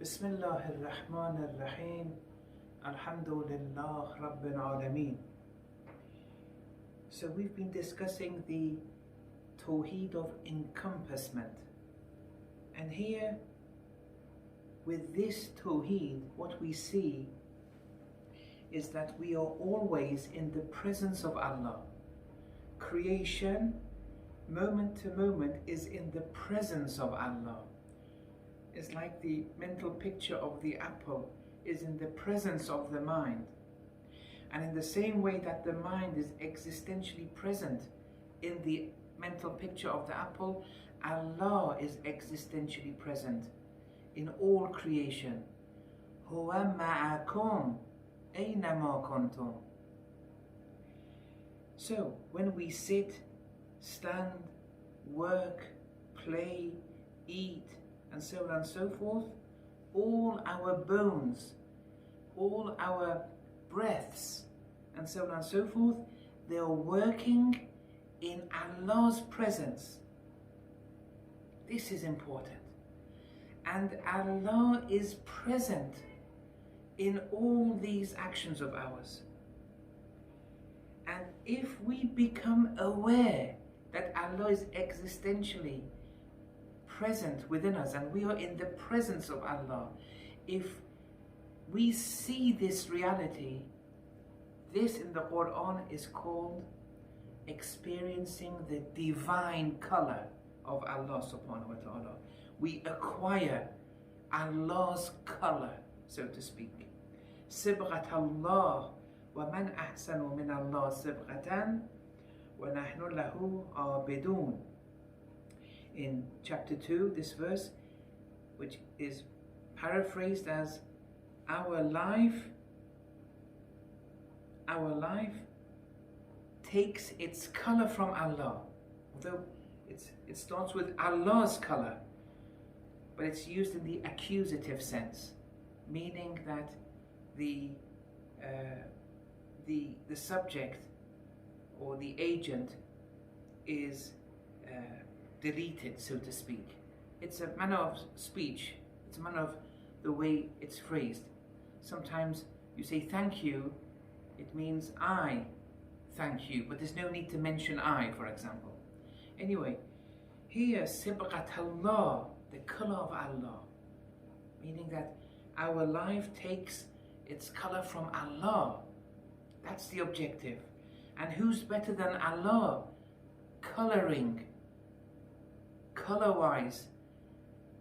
Bismillahir Rahmanir Rahim. Alhamdulillah Rabbil Alameen. So we've been discussing the Tawheed of encompassment. And here, with this Tawheed, what we see is that we are always in the presence of Allah. Creation, moment to moment, is in the presence of Allah. It's like the mental picture of the apple is in the presence of the mind. And in the same way that the mind is existentially present in the mental picture of the apple, Allah is existentially present in all creation. Huwa ma'akum aynama kuntum. So when we sit, stand, work, play, eat, and so on and so forth, all our bones, all our breaths, and so on and so forth, they are working in Allah's presence. This is important. And Allah is present in all these actions of ours. And if we become aware that Allah is existentially present within us and we are in the presence of Allah, if we see this reality, this in the Quran is called experiencing the divine color of Allah subhanahu wa ta'ala. We acquire Allah's color, so to speak. Sibghat Allah wa man ahsanu min Allah sibghatan wa nahnu lahu abidun. In chapter 2, this verse, which is paraphrased as our life takes its color from Allah. Although it starts with Allah's color, but it's used in the accusative sense, meaning that the subject or the agent is deleted, so to speak. It's a manner of speech. It's a manner of the way it's phrased. Sometimes you say thank you, it means I thank you, but there's no need to mention I, for example. Anyway, here, Sibghat Allah, the color of Allah, meaning that our life takes its color from Allah. That's the objective. And who's better than Allah? Coloring, color-wise.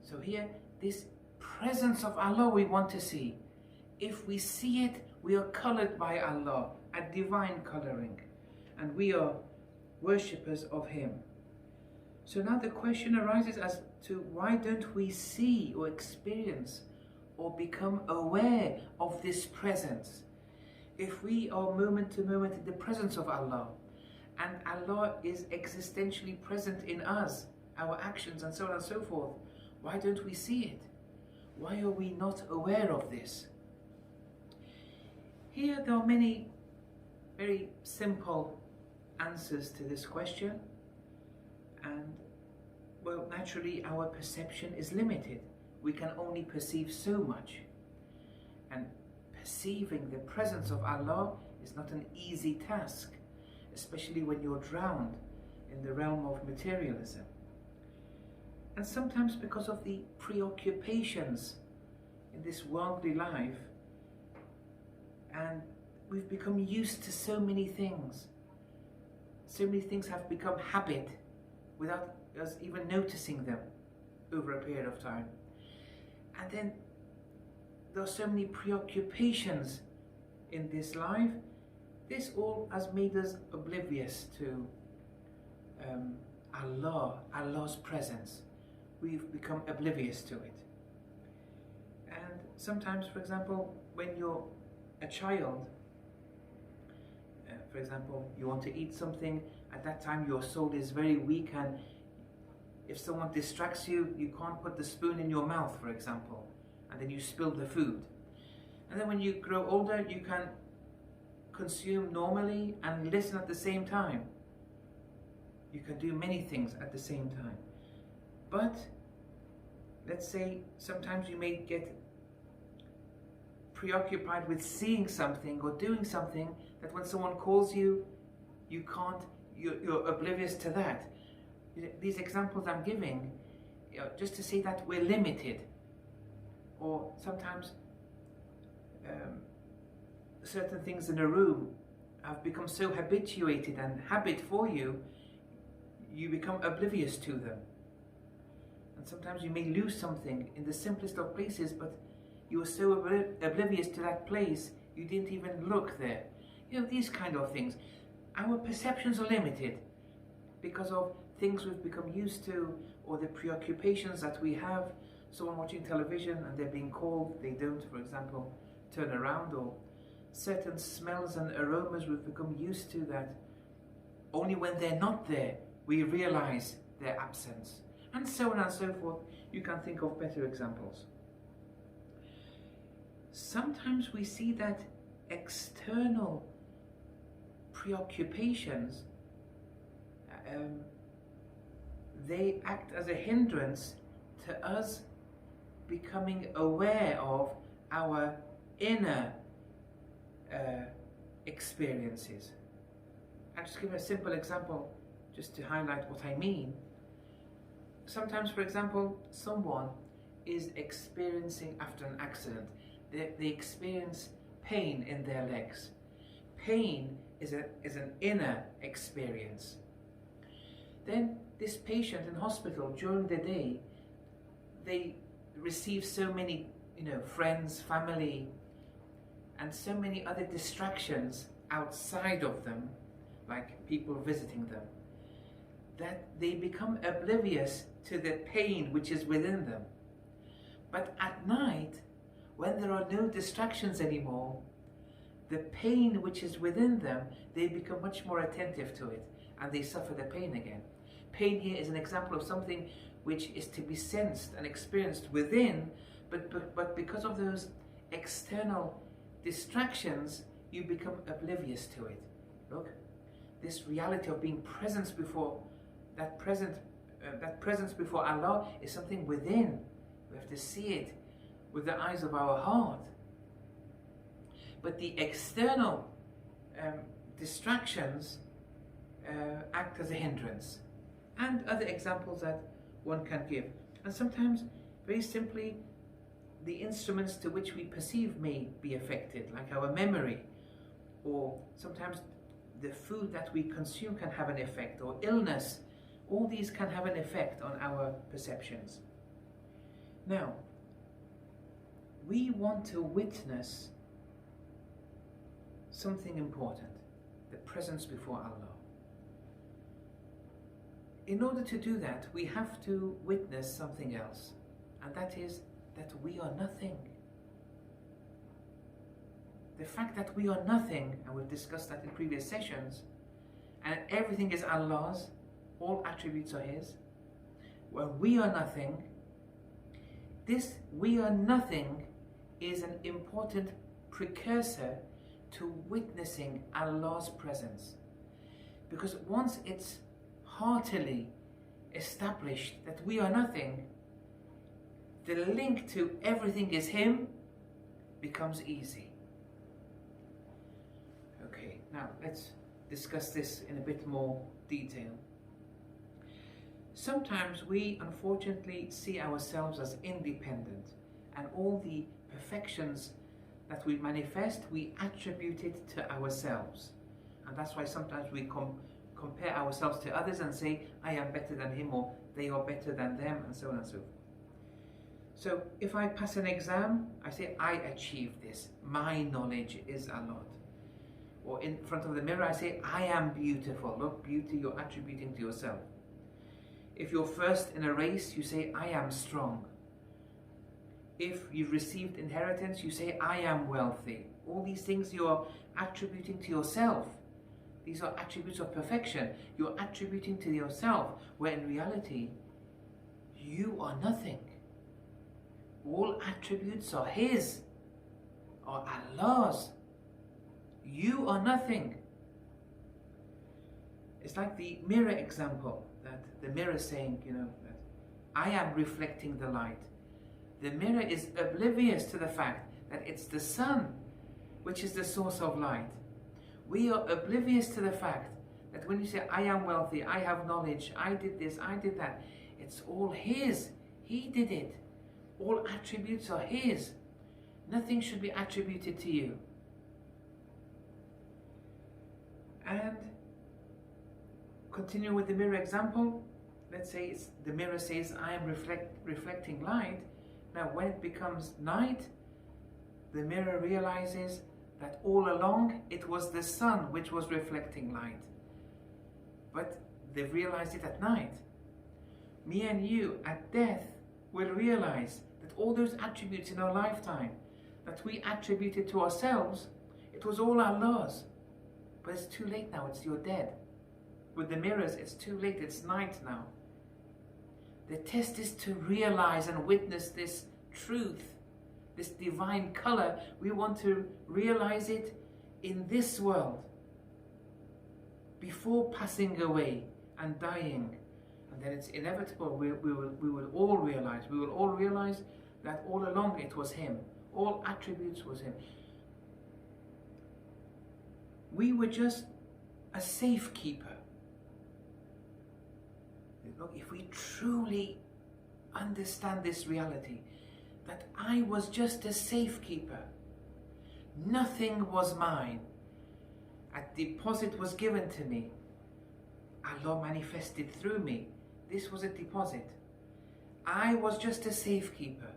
So here, this presence of Allah we want to see. If we see it, we are colored by Allah, a divine coloring, and we are worshippers of Him. So now the question arises as to why don't we see or experience or become aware of this presence? If we are moment to moment in the presence of Allah, and Allah is existentially present in us, our actions and so on and so forth, why don't we see it? Why are we not aware of this? Here there are many very simple answers to this question, and well, naturally our perception is limited. We can only perceive so much, and perceiving the presence of Allah is not an easy task, especially when you're drowned in the realm of materialism. And sometimes because of the preoccupations in this worldly life, and we've become used to so many things. So many things have become habit without us even noticing them over a period of time. And then there are so many preoccupations in this life. This all has made us oblivious to Allah's presence. We've become oblivious to it. And sometimes, for example, when you're a child, for example, you want to eat something, at that time your soul is very weak, and if someone distracts you, you can't put the spoon in your mouth, for example, and then you spill the food. And then when you grow older, you can consume normally and listen at the same time. You can do many things at the same time. But let's say sometimes you may get preoccupied with seeing something or doing something that when someone calls you, you can't, you're oblivious to that. These examples I'm giving, just to say that we're limited, or sometimes certain things in a room have become so habituated and habit for you, you become oblivious to them. And sometimes you may lose something in the simplest of places, but you were so oblivious to that place, you didn't even look there. These kind of things. Our perceptions are limited because of things we've become used to, or the preoccupations that we have. Someone watching television and they're being called, they don't, for example, turn around, or certain smells and aromas we've become used to that only when they're not there we realize their absence, and so on and so forth. You can think of better examples. Sometimes we see that external preoccupations, they act as a hindrance to us becoming aware of our inner experiences. I'll just give a simple example just to highlight what I mean. Sometimes, for example, someone is experiencing, after an accident, they experience pain in their legs. Pain is an inner experience. Then this patient in hospital, during the day, they receive so many, friends, family, and so many other distractions outside of them, like people visiting them, that they become oblivious to the pain which is within them. But at night, when there are no distractions anymore, the pain which is within them, they become much more attentive to it, and they suffer the pain again. Pain here is an example of something which is to be sensed and experienced within, but because of those external distractions, you become oblivious to it. Look, this reality of being presence before that presence before Allah is something within. We have to see it with the eyes of our heart. But the external distractions act as a hindrance, and other examples that one can give. And sometimes, very simply, the instruments to which we perceive may be affected, like our memory, or sometimes the food that we consume can have an effect, or illness. All these can have an effect on our perceptions. Now, we want to witness something important, the presence before Allah. In order to do that, we have to witness something else, and that is that we are nothing. The fact that we are nothing, and we've discussed that in previous sessions, and everything is Allah's, all attributes are His. When we are nothing, this we are nothing is an important precursor to witnessing Allah's presence. Because once it's heartily established that we are nothing, the link to everything is Him becomes easy. Okay, now let's discuss this in a bit more detail. Sometimes we unfortunately see ourselves as independent, and all the perfections that we manifest, we attribute it to ourselves. And that's why sometimes we compare ourselves to others and say, I am better than him, or they are better than them, and so on and so forth. So if I pass an exam, I say, I achieved this. My knowledge is a lot. Or in front of the mirror, I say, I am beautiful. Look, beauty you're attributing to yourself. If you're first in a race, you say, I am strong. If you've received inheritance, you say, I am wealthy. All these things you're attributing to yourself. These are attributes of perfection. You're attributing to yourself, where in reality, you are nothing. All attributes are His, are Allah's. You are nothing. It's like the mirror example, that the mirror saying, that I am reflecting the light. The mirror is oblivious to the fact that it's the sun which is the source of light. We are oblivious to the fact that when you say, I am wealthy, I have knowledge, I did this, I did that, it's all His. He did it. All attributes are His. Nothing should be attributed to you. And continue with the mirror example. Let's say the mirror says, I am reflecting light. Now when it becomes night, the mirror realizes that all along it was the sun which was reflecting light. But they've realized it at night. Me and you at death will realize that all those attributes in our lifetime that we attributed to ourselves, it was all Allah's. But it's too late now, you're dead. With the mirrors, it's too late, it's night now. The test is to realize and witness this truth, this divine color. We want to realize it in this world before passing away and dying. And then it's inevitable, we will all realize that all along it was Him. All attributes was Him. We were just a safekeeper. Look, if we truly understand this reality, that I was just a safekeeper, nothing was mine. A deposit was given to me. Allah manifested through me. This was a deposit. I was just a safekeeper.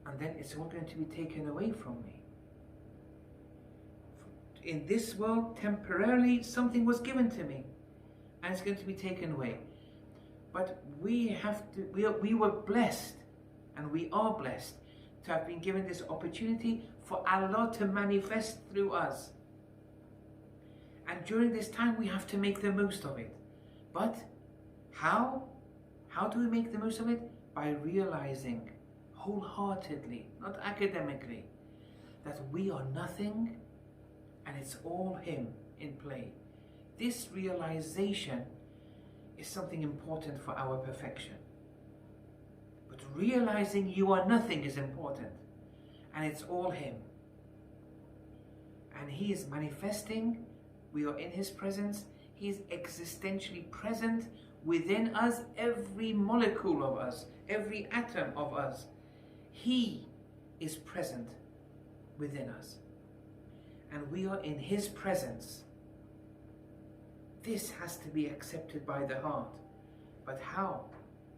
And then it's all going to be taken away from me. In this world, temporarily, something was given to me. And it's going to be taken away. But we were blessed, and we are blessed, to have been given this opportunity for Allah to manifest through us. And during this time, we have to make the most of it. But how? How do we make the most of it? By realizing wholeheartedly, not academically, that we are nothing and it's all Him in play. This realization is something important for our perfection. But realizing you are nothing is important, and it's all Him. And He is manifesting, we are in His presence, He is existentially present within us, every molecule of us, every atom of us. He is present within us. And we are in His presence. This has to be accepted by the heart. But how?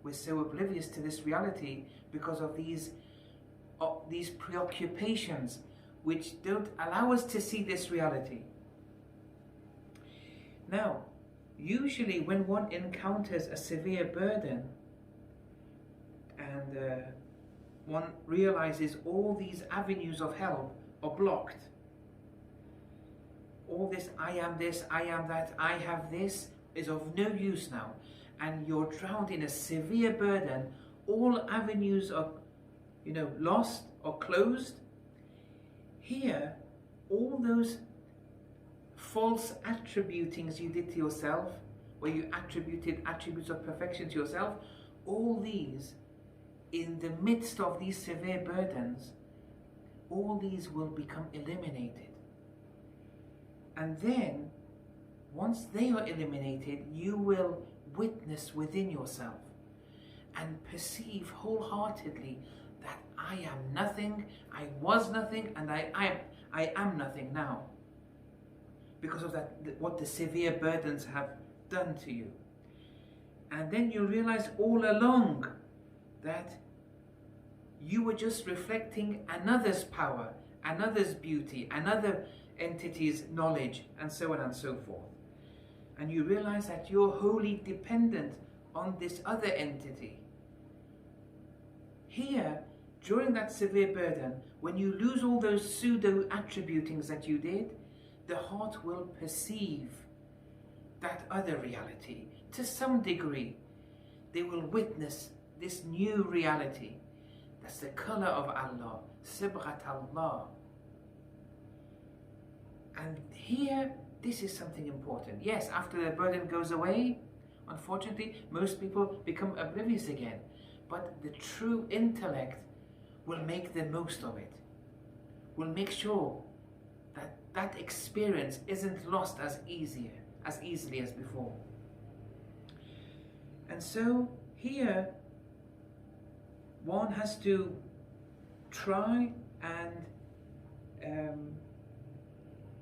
We're so oblivious to this reality because of these preoccupations which don't allow us to see this reality. Now, usually when one encounters a severe burden and one realizes all these avenues of help are blocked, all this, I am this, I am that, I have this, is of no use now. And you're drowned in a severe burden. All avenues are, lost or closed. Here, all those false attributings you did to yourself, where you attributed attributes of perfection to yourself, all these, in the midst of these severe burdens, all these will become eliminated. And then, once they are eliminated, you will witness within yourself and perceive wholeheartedly that I am nothing, I was nothing, and I am nothing now. Because of that, what the severe burdens have done to you. And then you realize all along that you were just reflecting another's power, another's beauty, another entity's knowledge, and so on and so forth. And you realize that you're wholly dependent on this other entity. Here, during that severe burden, when you lose all those pseudo-attributings that you did, the heart will perceive that other reality. To some degree, they will witness this new reality. That's the color of Allah, Sibghat Allah. And here, this is something important. Yes, after the burden goes away, unfortunately, most people become oblivious again. But the true intellect will make the most of it. will make sure that that experience isn't lost as easily as before. And so here one has to try and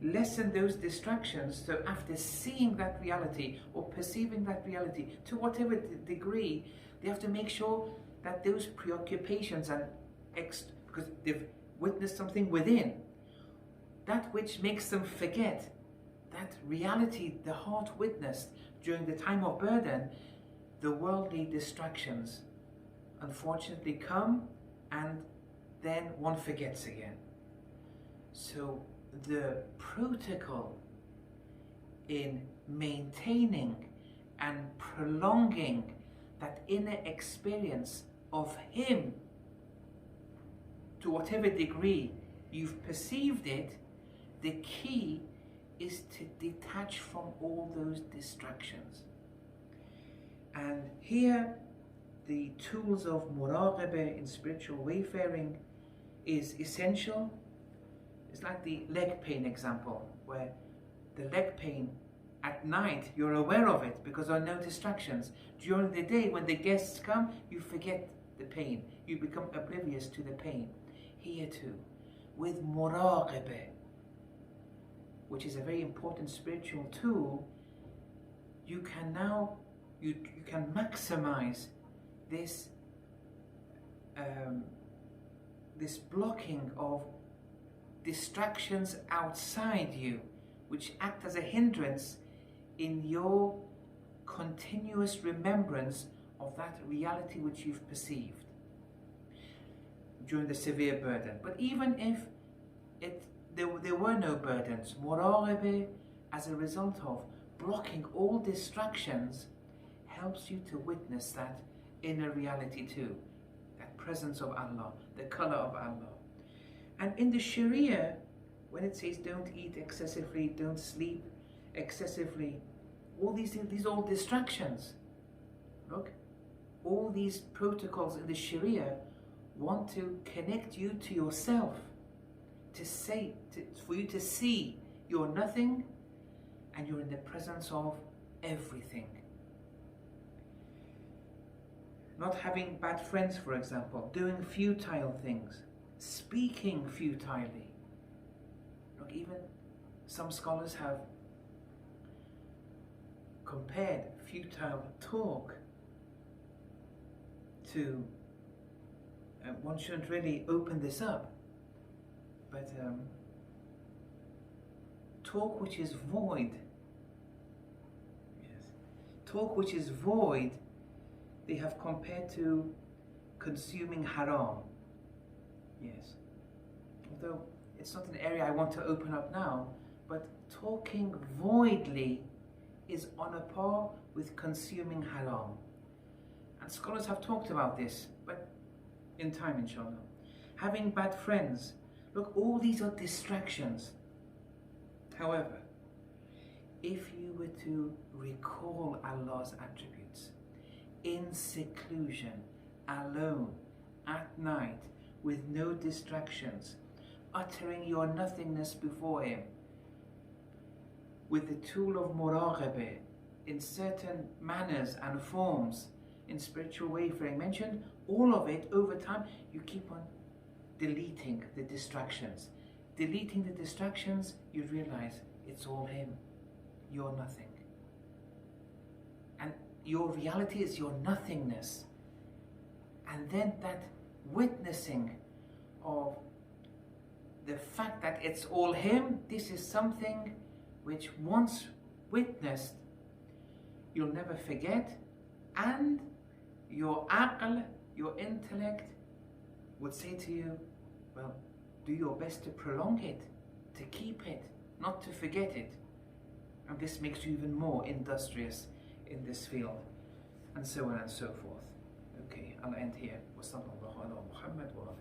lessen those distractions. So after seeing that reality or perceiving that reality to whatever degree, they have to make sure that those preoccupations and because they've witnessed something within, that which makes them forget that reality the heart witnessed during the time of burden, the worldly distractions unfortunately come, and then one forgets again. So the protocol in maintaining and prolonging that inner experience of Him, to whatever degree you've perceived it, the key is to detach from all those distractions. And here the tools of muraqabah in spiritual wayfaring is essential. It's like the leg pain example, where the leg pain at night, you're aware of it because there are no distractions. During the day, when the guests come, you forget the pain. You become oblivious to the pain. Here too, with muraqabah, which is a very important spiritual tool, you can now, you can maximize this this blocking of distractions outside you, which act as a hindrance in your continuous remembrance of that reality which you've perceived during the severe burden. But even if there were no burdens, muraqabah, as a result of blocking all distractions, helps you to witness that inner reality too, that presence of Allah, the color of Allah. And in the Sharia, when it says don't eat excessively, don't sleep excessively, all these are all distractions. Look, all these protocols in the Sharia want to connect you to yourself, for you to see you're nothing and you're in the presence of everything. Not having bad friends, for example, doing futile things, speaking futilely. Look, even some scholars have compared futile talk to, one shouldn't really open this up, but talk which is void, yes, talk which is void, they have compared to consuming haram. Yes, although it's not an area I want to open up now, but talking voidly is on a par with consuming haram. And scholars have talked about this, but in time, inshallah. Having bad friends, look, all these are distractions. However, if you were to recall Allah's attributes in seclusion, alone, at night, with no distractions, uttering your nothingness before Him, with the tool of muraqabah in certain manners and forms in spiritual wayfaring mentioned, all of it over time, you keep on deleting the distractions. Deleting the distractions, you realize it's all Him. You're nothing. And your reality is your nothingness. And then that witnessing of the fact that it's all Him, this is something which once witnessed, you'll never forget, and your aql, your intellect, would say to you, well, do your best to prolong it, to keep it, not to forget it. And this makes you even more industrious in this field, and so on and so forth. Okay, I'll end here. Wa sallallahu ala Muhammad wa ala